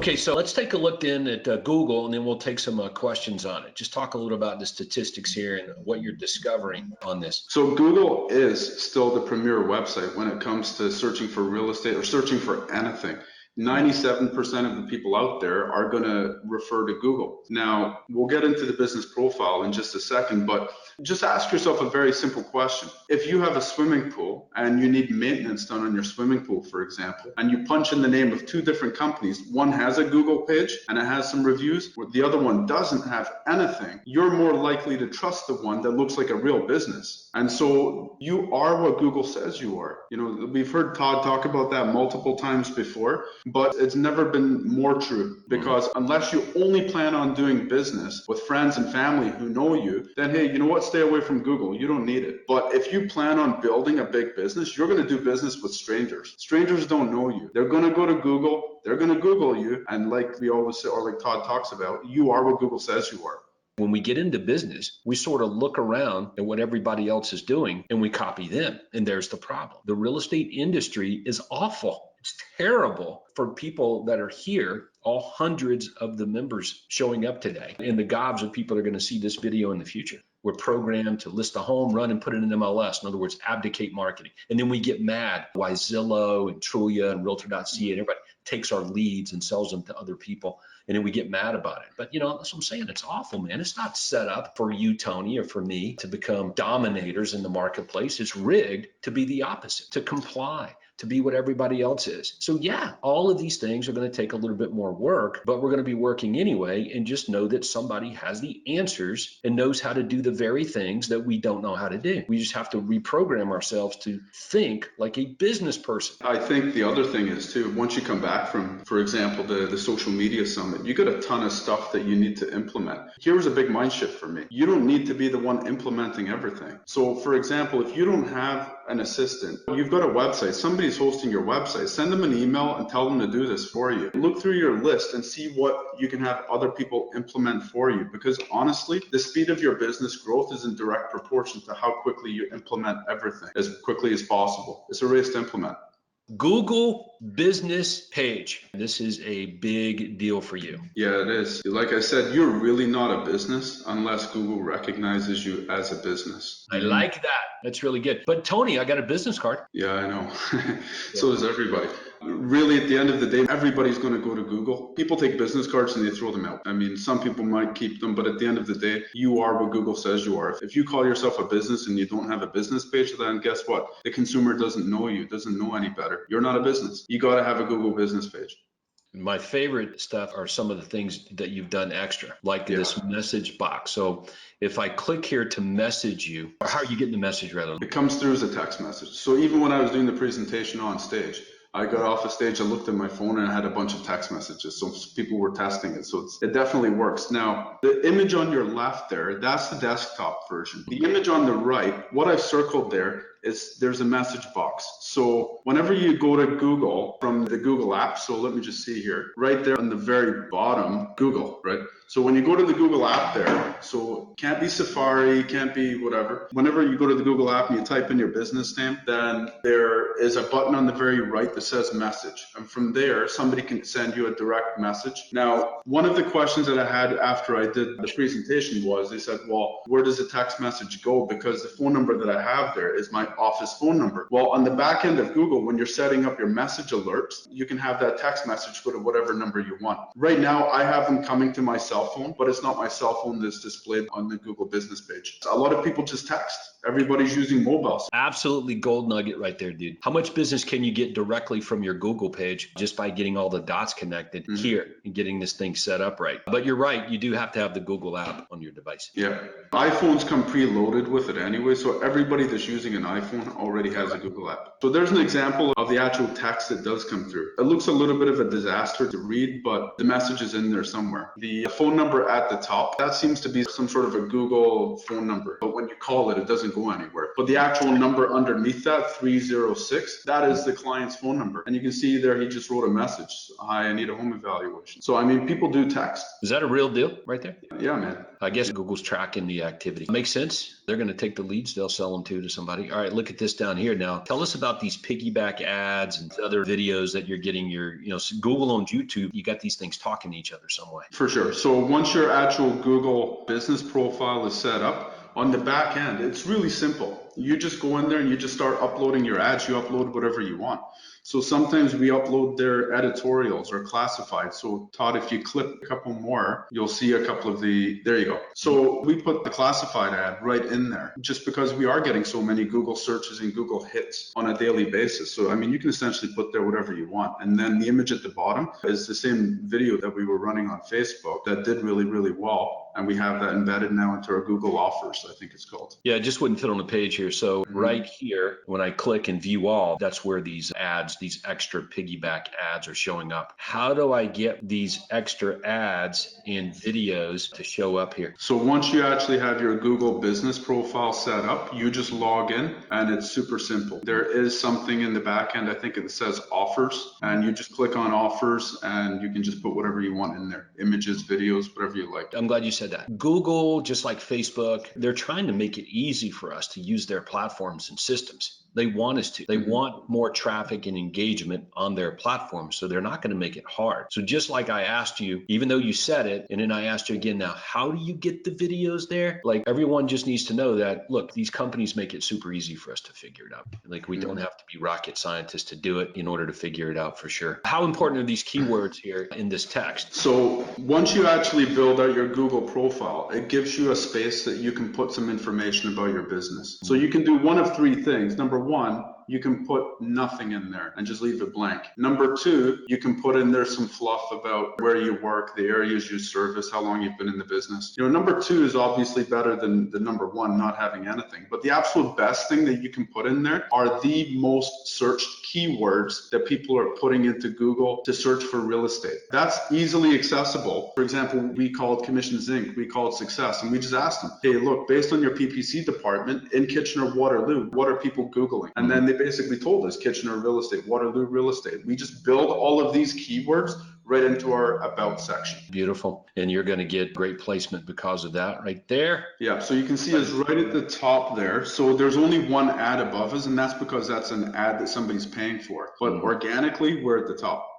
Okay, so let's take a look then at Google, and then we'll take some questions on it. Just talk a little about the statistics here and what you're discovering on this. So Google is still the premier website when it comes to searching for real estate or searching for anything. 97% of the people out there are going to refer to Google. Now, we'll get into the business profile in just a second, but just ask yourself a very simple question. If you have a swimming pool and you need maintenance done on your swimming pool, for example, and you punch in the name of two different companies, one has a Google page and it has some reviews, the other one doesn't have anything, you're more likely to trust the one that looks like a real business. And so you are what Google says you are. You know, we've heard Todd talk about that multiple times before, but it's never been more true, because unless you only plan on doing business with friends and family who know you, then hey, you know what? Stay away from Google. You don't need it. But if you plan on building a big business, you're going to do business with strangers. Strangers don't know you. They're going to go to Google. They're going to Google you. And like we always say, or like Todd talks about, you are what Google says you are. When we get into business, we sort of look around at what everybody else is doing and we copy them. And there's the problem. The real estate industry is awful. It's terrible for people that are here, all hundreds of the members showing up today, and the gobs of people that are going to see this video in the future. We're programmed to list a home, run and put it in MLS. In other words, abdicate marketing. And then we get mad why Zillow and Trulia and Realtor.ca and everybody takes our leads and sells them to other people. And then we get mad about it. But, you know, that's what I'm saying. It's awful, man. It's not set up for you, Tony, or for me to become dominators in the marketplace. It's rigged to be the opposite, to comply, to be what everybody else is. So yeah, all of these things are going to take a little bit more work, but we're going to be working anyway, and just know that somebody has the answers and knows how to do the very things that we don't know how to do. We just have to reprogram ourselves to think like a business person. I think the other thing is too, once you come back from, for example, the social media summit, you got a ton of stuff that you need to implement. Here was a big mind shift for me. You don't need to be the one implementing everything. So for example, if you don't have an assistant, you've got a website, somebody's hosting your website, send them an email and tell them to do this for you. Look through your list and see what you can have other people implement for you, because honestly, the speed of your business growth is in direct proportion to how quickly you implement everything as quickly as possible. It's a race to implement. Google business page. This is a big deal for you. Yeah, it is. Like I said, you're really not a business unless Google recognizes you as a business. I like that. That's really good. But Tony, I got a business card. Yeah, I know. So does everybody. Really, at the end of the day, everybody's going to go to Google. People take business cards and they throw them out. I mean, some people might keep them, but at the end of the day, you are what Google says you are. If you call yourself a business and you don't have a business page, then guess what? The consumer doesn't know you, doesn't know any better. You're not a business. You got to have a Google business page. My favorite stuff are some of the things that you've done extra, like this message box. So if I click here to message you, how are you getting the message rather? It comes through as a text message. So even when I was doing the presentation on stage, I got off the stage, I looked at my phone and I had a bunch of text messages. So people were testing it. So it definitely works. Now, the image on your left there, that's the desktop version. The image on the right, what I've circled there is there's a message box. So whenever you go to Google from the Google app, so let me just see here, right there on the very bottom, Google, right? So when you go to the Google app there, so can't be Safari, can't be whatever. Whenever you go to the Google app and you type in your business name, then there is a button on the very right that says message. And from there, somebody can send you a direct message. Now, one of the questions that I had after I did the presentation was, they said, well, where does the text message go? Because the phone number that I have there is my office phone number. Well, on the back end of Google, when you're setting up your message alerts, you can have that text message go to whatever number you want. Right now, I have them coming to my cell phone, but it's not my cell phone that's displayed on the Google business page. A lot of people just text. Everybody's using mobiles. Absolutely gold nugget right there, dude. How much business can you get directly from your Google page just by getting all the dots connected here and getting this thing set up right? But you're right, you do have to have the Google app on your device. Yeah. iPhones come preloaded with it anyway, so everybody that's using an iPhone already has a Google app. So there's an example of the actual text that does come through. It looks a little bit of a disaster to read, but the message is in there somewhere. The phone number at the top, that seems to be some sort of a Google phone number, but when you call it, it doesn't go anywhere. But the actual number underneath that, 306, that is the client's phone number. And you can see there, he just wrote a message. Hi, I need a home evaluation. So, I mean, people do text. Is that a real deal right there? Yeah, man. I guess Google's tracking the activity. Makes sense. They're going to take the leads. They'll sell them to somebody. All right, look at this down here. Now, tell us about these piggyback ads and other videos that you're getting Google owns YouTube. You got these things talking to each other some way. For sure. So once your actual Google business profile is set up, on the back end, it's really simple. You just go in there and you just start uploading your ads. You upload whatever you want. So sometimes we upload their editorials or classified. So Todd, if you click a couple more, you'll see a couple of there you go. So we put the classified ad right in there just because we are getting so many Google searches and Google hits on a daily basis. So, I mean, you can essentially put there whatever you want. And then the image at the bottom is the same video that we were running on Facebook that did really, really well. And we have that embedded now into our Google offers, I think it's called. Yeah, it just wouldn't fit on the page here. So right here, when I click and view all, that's where these ads, these extra piggyback ads are showing up. How do I get these extra ads and videos to show up here? So once you actually have your Google business profile set up, you just log in and it's super simple. There is something in the back end, I think it says offers, and you just click on offers and you can just put whatever you want in there. Images, videos, whatever you like. I'm glad you said that. Google, just like Facebook, they're trying to make it easy for us to use their platforms and systems. They want us to. They want more traffic and engagement on their platform, so they're not going to make it hard. So just like I asked you, even though you said it, and then I asked you again now, how do you get the videos there? Like, everyone just needs to know that, look, these companies make it super easy for us to figure it out. Like, we don't have to be rocket scientists to do it in order to figure it out for sure. How important are these keywords here in this text? So once you actually build out your Google profile, it gives you a space that you can put some information about your business. So you can do one of three things. Number one, you can put nothing in there and just leave it blank. Number two, you can put in there some fluff about where you work, the areas you service, how long you've been in the business. Number two is obviously better than the number one, not having anything. But the absolute best thing that you can put in there are the most searched keywords that people are putting into Google to search for real estate. That's easily accessible. For example, we called Commissions Inc., we called Success, and we just asked them, hey, look, based on your PPC department in Kitchener-Waterloo, what are people Googling? And then they basically told us Kitchener real estate, Waterloo real estate. We just build all of these keywords right into our about section. Beautiful. And you're going to get great placement because of that right there. Yeah, so you can see us right at the top there. So there's only one ad above us, and that's because that's an ad that somebody's paying for. But organically, we're at the top.